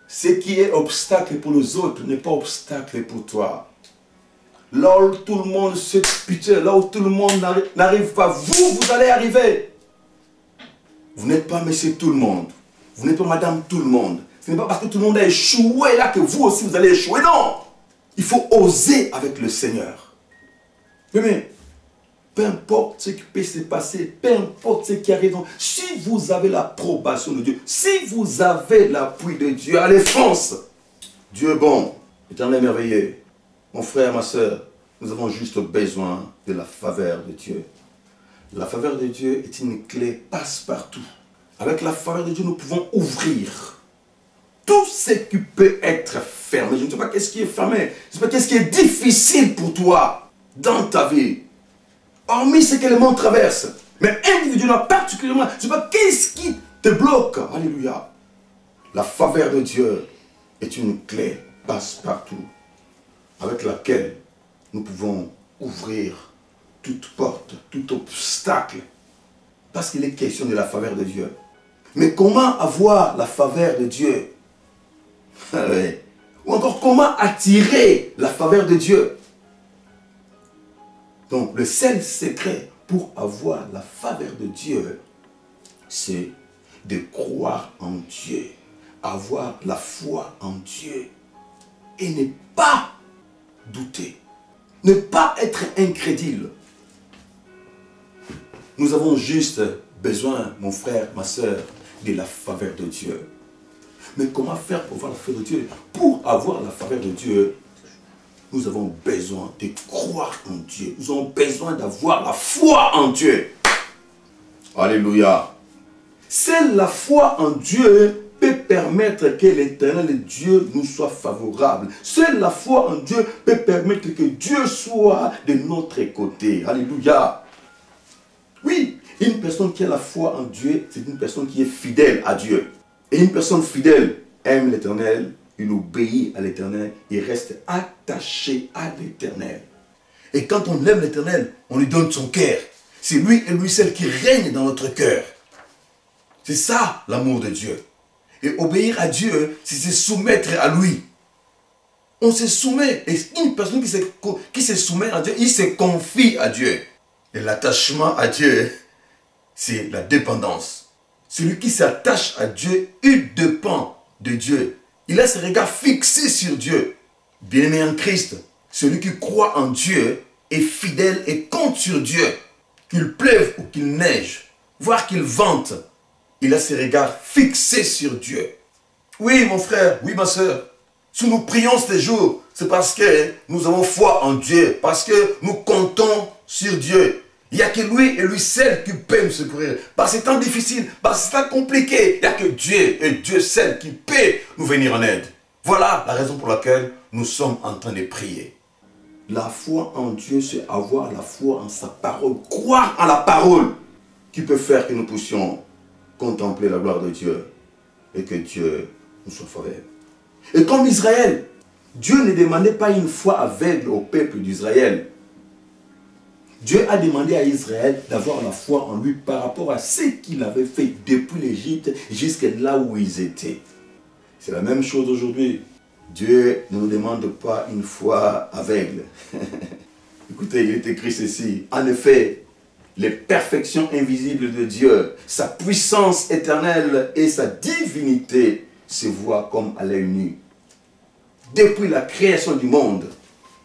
ce qui est obstacle pour les autres n'est pas obstacle pour toi. Là où tout le monde se pute, là où tout le monde n'arrive pas, vous allez arriver. Vous n'êtes pas monsieur tout le monde. Vous n'êtes pas madame tout le monde. Ce n'est pas parce que tout le monde a échoué là que vous aussi vous allez échouer. Non! Il faut oser avec le Seigneur. Mais peu importe ce qui peut se passer, peu importe ce qui arrive, si vous avez l'approbation de Dieu, si vous avez l'appui de Dieu, allez fonce! Dieu est bon, Éternel merveilleux. Mon frère, ma soeur, nous avons juste besoin de la faveur de Dieu. La faveur de Dieu est une clé passe-partout. Avec la faveur de Dieu, nous pouvons ouvrir tout ce qui peut être fermé. Je ne sais pas qu'est-ce qui est fermé. Je ne sais pas qu'est-ce qui est difficile pour toi dans ta vie. Hormis ce que le monde traverse. Mais individuellement, particulièrement, je ne sais pas qu'est-ce qui te bloque. Alléluia. La faveur de Dieu est une clé passe-partout avec laquelle nous pouvons ouvrir toute porte, tout obstacle. Parce qu'il est question de la faveur de Dieu. Mais comment avoir la faveur de Dieu? Ou encore comment attirer la faveur de Dieu? Donc le seul secret pour avoir la faveur de Dieu, c'est de croire en Dieu. Avoir la foi en Dieu. Et ne pas douter. Ne pas être incrédule. Nous avons juste besoin, mon frère, ma soeur, de la faveur de Dieu. Mais comment faire pour avoir la faveur de Dieu? Pour avoir la faveur de Dieu, nous avons besoin de croire en Dieu. Nous avons besoin d'avoir la foi en Dieu. Alléluia. Seule la foi en Dieu peut permettre que l'Éternel Dieu nous soit favorable. Seule la foi en Dieu peut permettre que Dieu soit de notre côté. Alléluia. Oui, une personne qui a la foi en Dieu, c'est une personne qui est fidèle à Dieu. Et une personne fidèle aime l'Éternel, il obéit à l'Éternel, il reste attaché à l'Éternel. Et quand on aime l'Éternel, on lui donne son cœur. C'est lui et lui seul qui règne dans notre cœur. C'est ça l'amour de Dieu. Et obéir à Dieu, c'est se soumettre à lui. On se soumet. Et une personne qui se soumet à Dieu, il se confie à Dieu. Et l'attachement à Dieu, c'est la dépendance. Celui qui s'attache à Dieu, il dépend de Dieu. Il a ses regards fixés sur Dieu. Bien-aimé en Christ, celui qui croit en Dieu est fidèle et compte sur Dieu. Qu'il pleuve ou qu'il neige, voire qu'il vente, il a ses regards fixés sur Dieu. Oui, mon frère, oui, ma soeur. Si nous prions ces jours, c'est parce que nous avons foi en Dieu, parce que nous comptons sur Dieu. Il n'y a que lui et lui seul qui peut nous secourir. Par ces temps difficiles, par ces temps compliqués, il n'y a que Dieu et Dieu seul qui peut nous venir en aide. Voilà la raison pour laquelle nous sommes en train de prier. La foi en Dieu, c'est avoir la foi en sa parole. Croire en la parole qui peut faire que nous puissions contempler la gloire de Dieu et que Dieu nous soit favorable. Et comme Israël, Dieu ne demandait pas une foi aveugle au peuple d'Israël. Dieu a demandé à Israël d'avoir la foi en lui par rapport à ce qu'il avait fait depuis l'Égypte jusqu'à là où ils étaient. C'est la même chose aujourd'hui. Dieu ne nous demande pas une foi aveugle. Écoutez, il est écrit ceci. En effet, les perfections invisibles de Dieu, sa puissance éternelle et sa divinité se voient comme à l'œil nu. Depuis la création du monde,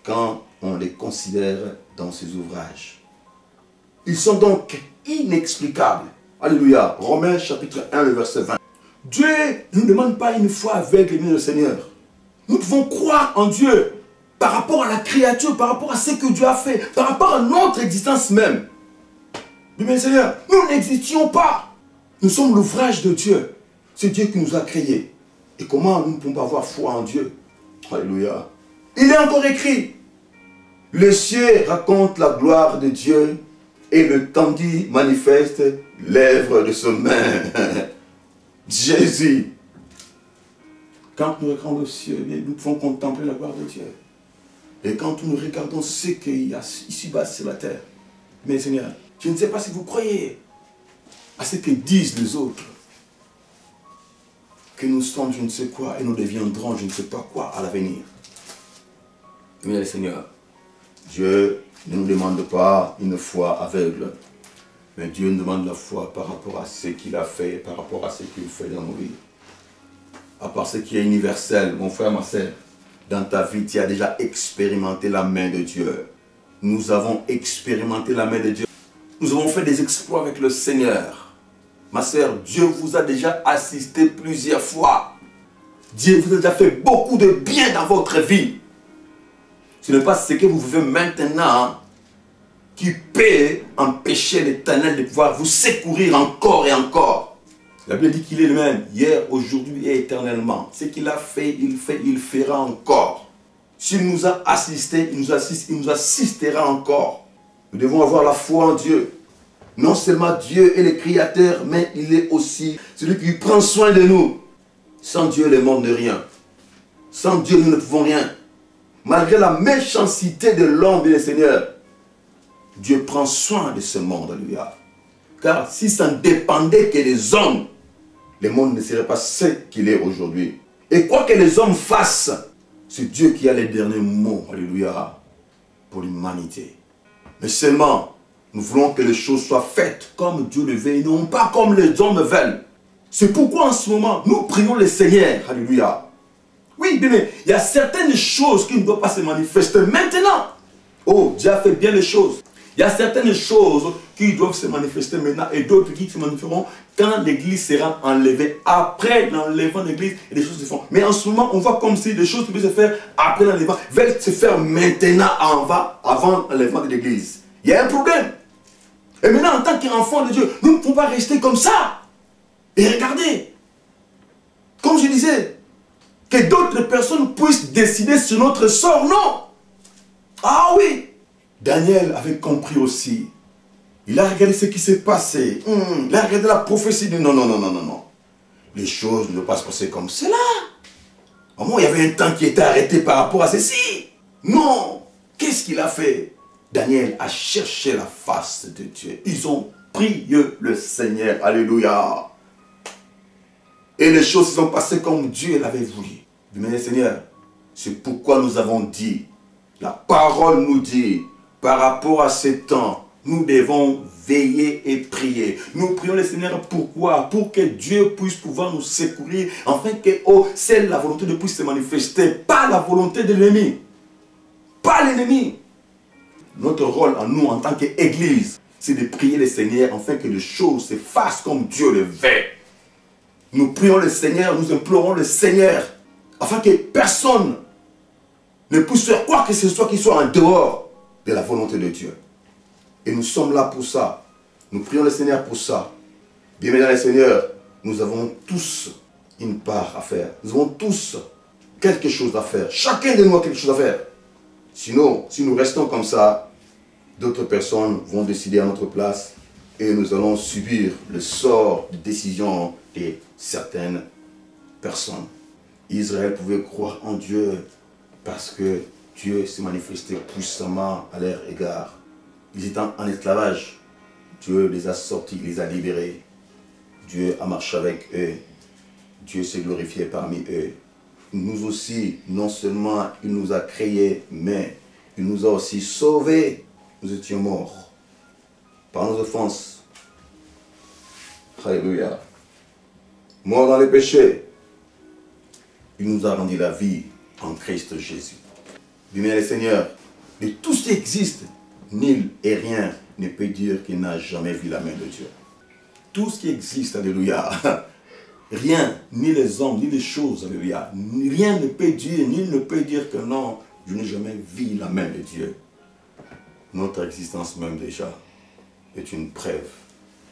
quand on les considère dans ses ouvrages. Ils sont donc inexplicables. Alléluia. Romains chapitre 1, le verset 20. Dieu ne nous demande pas une foi aveugle, mais le Seigneur. Nous devons croire en Dieu par rapport à la créature, par rapport à ce que Dieu a fait, par rapport à notre existence même. Mais Seigneur, nous n'existions pas. Nous sommes l'ouvrage de Dieu. C'est Dieu qui nous a créés. Et comment nous ne pouvons pas avoir foi en Dieu? Alléluia. Il est encore écrit. Le ciel raconte la gloire de Dieu et le tendit manifeste l'œuvre de ses mains. Jésus. Quand nous regardons le ciel, nous pouvons contempler la gloire de Dieu. Et quand nous regardons ce qu'il y a ici-bas sur la terre, mais Seigneur, je ne sais pas si vous croyez à ce que disent les autres. Que nous sommes je ne sais quoi et nous deviendrons je ne sais pas quoi à l'avenir. Mais Seigneur, Dieu ne nous demande pas une foi aveugle, mais Dieu nous demande la foi par rapport à ce qu'il a fait, par rapport à ce qu'il fait dans nos vies. À part ce qui est universel, mon frère, ma sœur, dans ta vie, tu as déjà expérimenté la main de Dieu. Nous avons expérimenté la main de Dieu. Nous avons fait des exploits avec le Seigneur. Ma sœur, Dieu vous a déjà assisté plusieurs fois. Dieu vous a déjà fait beaucoup de bien dans votre vie. Ce n'est pas ce que vous vivez maintenant qui peut empêcher l'Éternel de pouvoir vous secourir encore et encore. La Bible dit qu'il est le même, hier, aujourd'hui et éternellement. Ce qu'il a fait, il fera encore. S'il nous a assisté, il nous assistera encore. Nous devons avoir la foi en Dieu. Non seulement Dieu est le Créateur, mais il est aussi celui qui prend soin de nous. Sans Dieu, le monde n'est rien. Sans Dieu, nous ne pouvons rien. Malgré la méchanceté de l'homme et le Seigneur, Dieu prend soin de ce monde, alléluia. Car si ça ne dépendait que des hommes, le monde ne serait pas ce qu'il est aujourd'hui. Et quoi que les hommes fassent, c'est Dieu qui a les derniers mots, alléluia, pour l'humanité. Mais seulement, nous voulons que les choses soient faites comme Dieu le veut, et non pas comme les hommes veulent. C'est pourquoi en ce moment, nous prions le Seigneur, alléluia. Oui, mais il y a certaines choses qui ne doivent pas se manifester maintenant. Oh, Dieu a fait bien les choses. Il y a certaines choses qui doivent se manifester maintenant et d'autres qui se manifesteront quand l'église sera enlevée. Après l'enlèvement de l'église, les choses se font. Mais en ce moment, on voit comme si des choses qui peuvent se faire après l'enlèvement veulent se faire maintenant avant l'enlèvement de l'église. Il y a un problème. Et maintenant, en tant qu'enfant de Dieu, nous ne pouvons pas rester comme ça. Et regardez, comme je disais, que d'autres personnes puissent décider sur notre sort. Non. Ah oui. Daniel avait compris aussi. Il a regardé ce qui s'est passé. Il a regardé la prophétie. Il dit non, non, non, non, non, non. Les choses ne doivent pas se passer comme cela. Au moins, il y avait un temps qui était arrêté par rapport à ceci. Non. Qu'est-ce qu'il a fait? Daniel a cherché la face de Dieu. Ils ont prié le Seigneur. Alléluia. Et les choses se sont passées comme Dieu l'avait voulu. Mais Seigneur, c'est pourquoi nous avons dit, la parole nous dit, par rapport à ces temps, nous devons veiller et prier. Nous prions le Seigneur pourquoi? Pour que Dieu puisse pouvoir nous secourir, afin que c'est la volonté de puisse se manifester, pas la volonté de l'ennemi. Pas l'ennemi. Notre rôle en nous, en tant qu'Église, c'est de prier le Seigneur, afin que les choses se fassent comme Dieu le veut. Nous prions le Seigneur, nous implorons le Seigneur, afin que personne ne puisse faire quoi que ce soit qui soit en dehors de la volonté de Dieu. Et nous sommes là pour ça. Nous prions le Seigneur pour ça. Bien-aimés Seigneur, nous avons tous une part à faire. Nous avons tous quelque chose à faire. Chacun de nous a quelque chose à faire. Sinon, si nous restons comme ça, d'autres personnes vont décider à notre place et nous allons subir le sort de décision de certaines personnes. Israël pouvait croire en Dieu parce que Dieu s'est manifesté puissamment à leur égard. Ils étaient en esclavage. Dieu les a sortis, il les a libérés. Dieu a marché avec eux. Dieu s'est glorifié parmi eux. Nous aussi, non seulement il nous a créés, mais il nous a aussi sauvés. Nous étions morts par nos offenses. Alléluia. Morts dans les péchés. Il nous a rendu la vie en Christ Jésus. Bien les seigneurs, de tout ce qui existe, nul et rien ne peut dire qu'il n'a jamais vu la main de Dieu. Tout ce qui existe, alléluia, rien, ni les hommes, ni les choses, alléluia, rien ne peut dire, nul ne peut dire que non, je n'ai jamais vu la main de Dieu. Notre existence même déjà est une preuve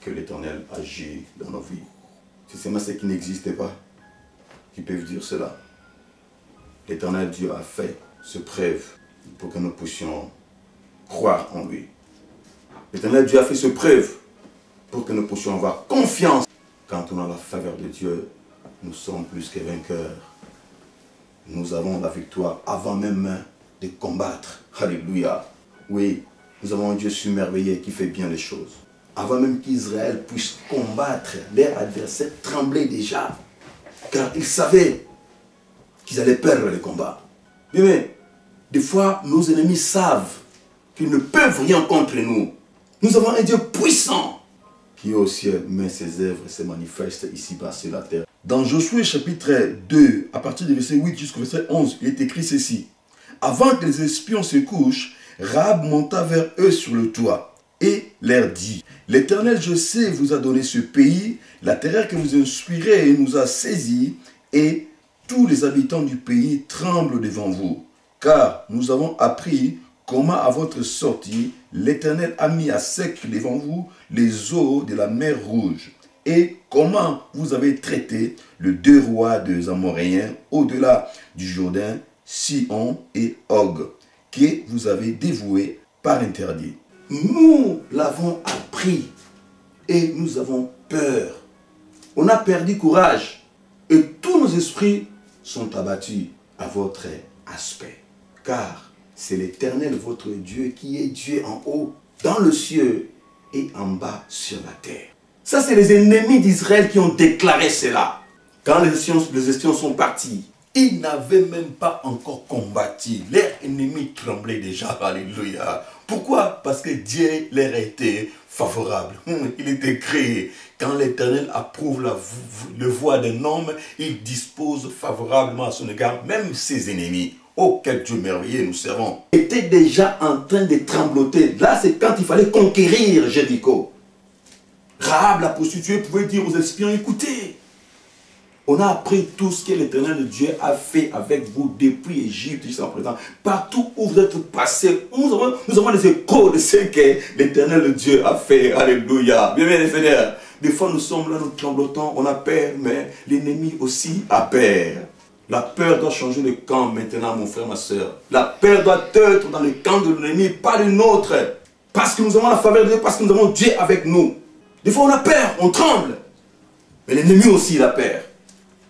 que l'Éternel agit dans nos vies. C'est seulement ce qui n'existait pas qui peuvent dire cela. L'Éternel Dieu a fait ce preuve pour que nous puissions croire en lui. L'Éternel Dieu a fait ce preuve pour que nous puissions avoir confiance. Quand on a la faveur de Dieu, nous sommes plus que vainqueurs. Nous avons la victoire avant même de combattre. Alléluia. Oui, nous avons un Dieu submerveillé qui fait bien les choses. Avant même qu'Israël puisse combattre, leur adversaire tremblait déjà. Car ils savaient qu'ils allaient perdre le combat. Mais des fois, nos ennemis savent qu'ils ne peuvent rien contre nous. Nous avons un Dieu puissant qui est au ciel, mais ses œuvres se manifestent ici-bas sur la terre. Dans Josué chapitre 2, à partir du verset 8 jusqu'au verset 11, il est écrit ceci. Avant que les espions se couchent, Rahab monta vers eux sur le toit et leur dit, « L'Éternel, je sais, vous a donné ce pays, la terreur que vous inspirez nous a saisis, et tous les habitants du pays tremblent devant vous. Car nous avons appris comment à votre sortie, l'Éternel a mis à sec devant vous les eaux de la mer Rouge, et comment vous avez traité les deux rois des Amoréens au-delà du Jourdain, Sihon et Og, que vous avez dévoués par interdit. Nous l'avons appris et nous avons peur. On a perdu courage et tous nos esprits sont abattus à votre aspect. Car c'est l'Éternel, votre Dieu, qui est Dieu en haut, dans le ciel et en bas sur la terre. Ça, c'est les ennemis d'Israël qui ont déclaré cela. Quand les espions sont partis, ils n'avaient même pas encore combattu. Leurs ennemis tremblaient déjà. Alléluia. Pourquoi? Parce que Dieu leur était favorable. Il est écrit, quand l'Éternel approuve le voie d'un homme, il dispose favorablement à son égard, même ses ennemis. Oh, quel Dieu merveilleux nous servons. Était déjà en train de trembloter. Là, c'est quand il fallait conquérir Jéricho. Rahab, la prostituée, pouvait dire aux espions, écoutez, on a appris tout ce que l'Éternel Dieu a fait avec vous depuis l'Égypte jusqu'à présent. Partout où vous êtes passés, nous avons les échos de ce que l'Éternel Dieu a fait. Alléluia. Bien, bien, Seigneur. Des fois, nous sommes là, nous tremblotons, on a peur, mais l'ennemi aussi a peur. La peur doit changer de camp maintenant, mon frère, ma soeur. La peur doit être dans le camp de l'ennemi, pas le nôtre. Parce que nous avons la faveur de Dieu, parce que nous avons Dieu avec nous. Des fois, on a peur, on tremble. Mais l'ennemi aussi, il a peur.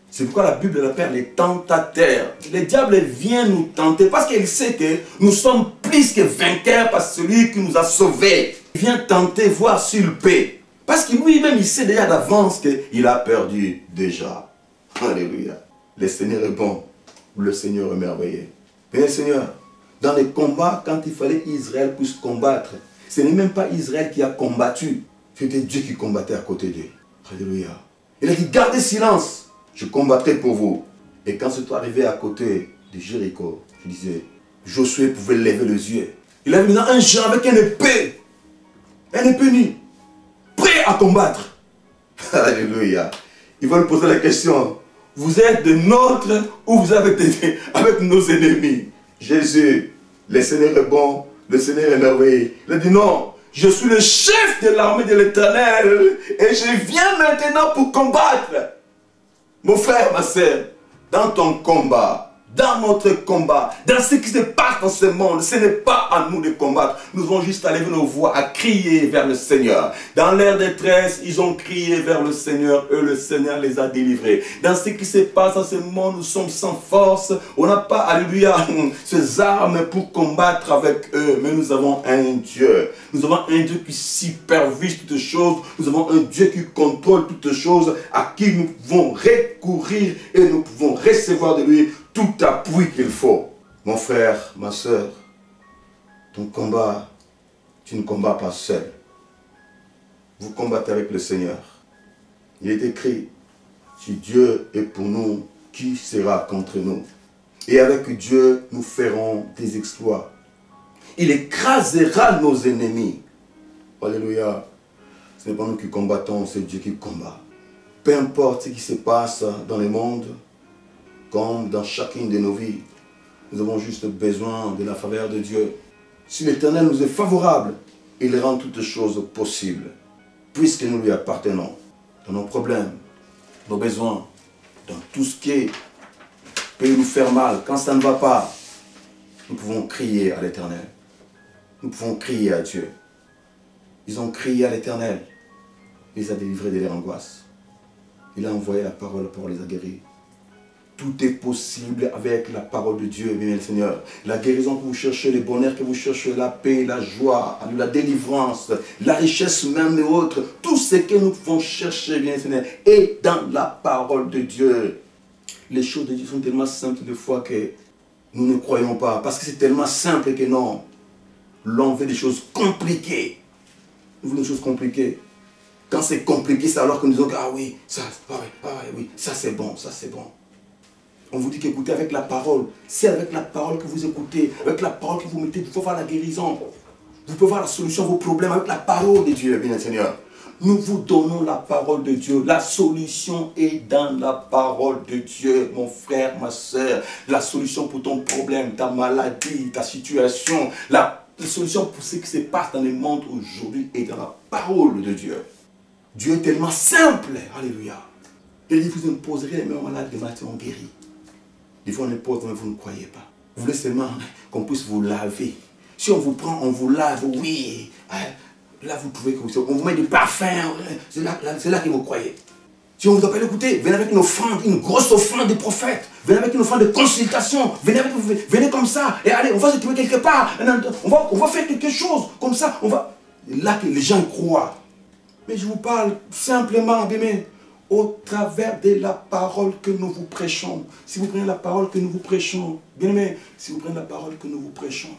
C'est pourquoi la Bible l'appelle les tentateurs. Le diable vient nous tenter parce qu'il sait que nous sommes plus que vainqueurs par celui qui nous a sauvés. Il vient tenter, voir s'il paie. Parce que lui-même, il sait déjà d'avance qu'il a perdu déjà. Alléluia. Le Seigneur est bon. Le Seigneur est merveilleux. Bien, Seigneur, dans les combats, quand il fallait qu'Israël puisse combattre, ce n'est même pas Israël qui a combattu. C'était Dieu qui combattait à côté d'eux. Alléluia. Il a dit, gardez silence. Je combattrai pour vous. Et quand c'est arrivé à côté de Jéricho, je disais, Josué pouvait lever les yeux. Il avait maintenant un Jean avec une épée nue, prêt à combattre. Alléluia. Il va nous poser la question, vous êtes de nôtres ou vous avez été avec nos ennemis? Jésus, le Seigneur est bon, le Seigneur est merveilleux. Il a dit non, je suis le chef de l'armée de l'Éternel et je viens maintenant pour combattre. Mon frère, ma soeur, dans ton combat, dans notre combat, dans ce qui se passe dans ce monde. Ce n'est pas à nous de combattre. Nous devons juste à lever nos voix, à crier vers le Seigneur. Dans leur détresse, ils ont crié vers le Seigneur. Eux, le Seigneur les a délivrés. Dans ce qui se passe dans ce monde, nous sommes sans force. On n'a pas, alléluia, ces armes pour combattre avec eux. Mais nous avons un Dieu. Nous avons un Dieu qui supervise toutes choses. Nous avons un Dieu qui contrôle toutes choses, à qui nous pouvons recourir et nous pouvons recevoir de lui tout appui qu'il faut. Mon frère, ma soeur, ton combat, tu ne combats pas seul. Vous combattez avec le Seigneur. Il est écrit, si Dieu est pour nous, qui sera contre nous? Et avec Dieu, nous ferons des exploits. Il écrasera nos ennemis. Alléluia. Ce n'est pas nous qui combattons, c'est Dieu qui combat. Peu importe ce qui se passe dans le monde, comme dans chacune de nos vies, nous avons juste besoin de la faveur de Dieu. Si l'Éternel nous est favorable, il rend toutes choses possibles, puisque nous lui appartenons. Dans nos problèmes, nos besoins, dans tout ce qui peut nous faire mal, quand ça ne va pas, nous pouvons crier à l'Éternel. Nous pouvons crier à Dieu. Ils ont crié à l'Éternel. Il les a délivrés de leur angoisse. Il a envoyé la parole pour les guérir. Tout est possible avec la parole de Dieu, bien le Seigneur. La guérison que vous cherchez, le bonheur que vous cherchez, la paix, la joie, la délivrance, la richesse même et autres, tout ce que nous pouvons chercher, bien le Seigneur, est dans la parole de Dieu. Les choses de Dieu sont tellement simples des fois que nous ne croyons pas. Parce que c'est tellement simple que non. L'on veut des choses compliquées. Nous voulons des choses compliquées. Quand c'est compliqué, c'est alors que nous disons, ah oui, ça, oui, ça c'est bon, ça c'est bon. On vous dit qu'écoutez avec la parole. C'est avec la parole que vous écoutez, avec la parole que vous mettez, vous pouvez voir la guérison. Vous pouvez voir la solution à vos problèmes avec la parole de Dieu, bien Seigneur. Nous vous donnons la parole de Dieu. La solution est dans la parole de Dieu, mon frère, ma soeur. La solution pour ton problème, ta maladie, ta situation, la solution pour ce qui se passe dans le monde aujourd'hui est dans la parole de Dieu. Dieu est tellement simple. Alléluia. Il dit, vous imposerez les mêmes malades, les malades seront guéris. Des fois, on impose, mais vous ne croyez pas. Vous voulez seulement qu'on puisse vous laver. Si on vous prend, on vous lave, oui. Là, vous pouvez, on vous met du parfum. C'est là que vous croyez. Si on vous appelle, écoutez, venez avec une offrande, une grosse offrande des prophètes. Venez avec une offrande de consultation. Venez comme ça. Et allez, on va se trouver quelque part. On va faire quelque chose. Comme ça, on va... Là que les gens croient. Mais je vous parle simplement, bien, au travers de la parole que nous vous prêchons. Si vous prenez la parole que nous vous prêchons, bien aimé, si vous prenez la parole que nous vous prêchons,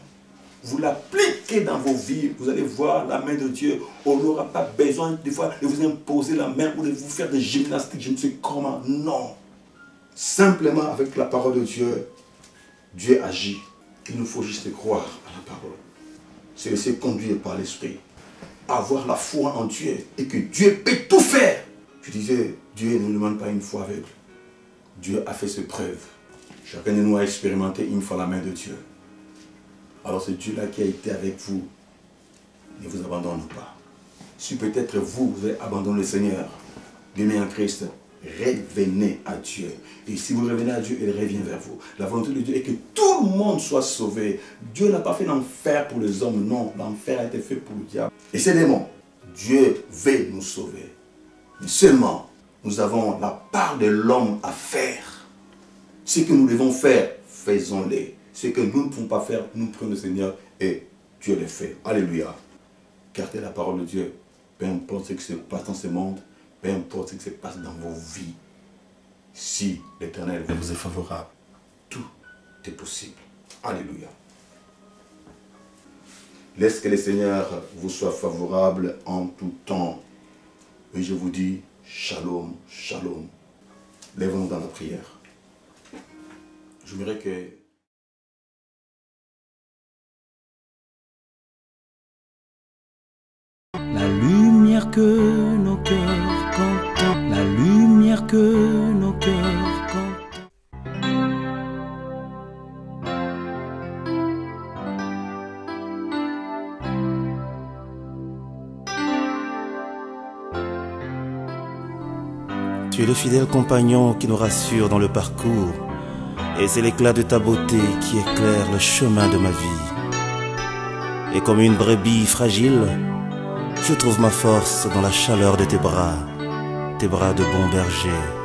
vous l'appliquez dans vos vies, vous allez voir la main de Dieu. On n'aura pas besoin des fois de vous imposer la main ou de vous faire des gymnastiques, je ne sais comment. Non. Simplement avec la parole de Dieu, Dieu agit. Il nous faut juste croire à la parole. Se laisser conduire par l'Esprit. Avoir la foi en Dieu et que Dieu peut tout faire. Je disais, Dieu ne nous demande pas une foi aveugle. Dieu a fait ses preuves. Chacun de nous a expérimenté une fois la main de Dieu. Alors ce Dieu-là qui a été avec vous, ne vous abandonne pas. Si peut-être vous avez abandonné le Seigneur, bien en Christ, revenez à Dieu. Et si vous revenez à Dieu, il revient vers vous. La volonté de Dieu est que tout le monde soit sauvé. Dieu n'a pas fait l'enfer pour les hommes, non. L'enfer a été fait pour le diable. Et c'est démons. Dieu veut nous sauver. Mais seulement, nous avons la part de l'homme à faire. Ce que nous devons faire, faisons-le. Ce que nous ne pouvons pas faire, nous prenons le Seigneur et Dieu le fait. Alléluia. Gardez la parole de Dieu. Peu importe ce qui se passe dans ce monde, peu importe ce qui se passe dans vos vies. Si l'Éternel vous est favorable, tout est possible. Alléluia. Laisse que le Seigneur vous soit favorable en tout temps. Et je vous dis, shalom, shalom. Lèvons-nous dans la prière. Je voudrais que... La lumière que nos cœurs contemplent, la lumière que nos cœurs contemplent. Tu es le fidèle compagnon qui nous rassure dans le parcours. Et c'est l'éclat de ta beauté qui éclaire le chemin de ma vie. Et comme une brebis fragile, je trouve ma force dans la chaleur de tes bras de bon berger.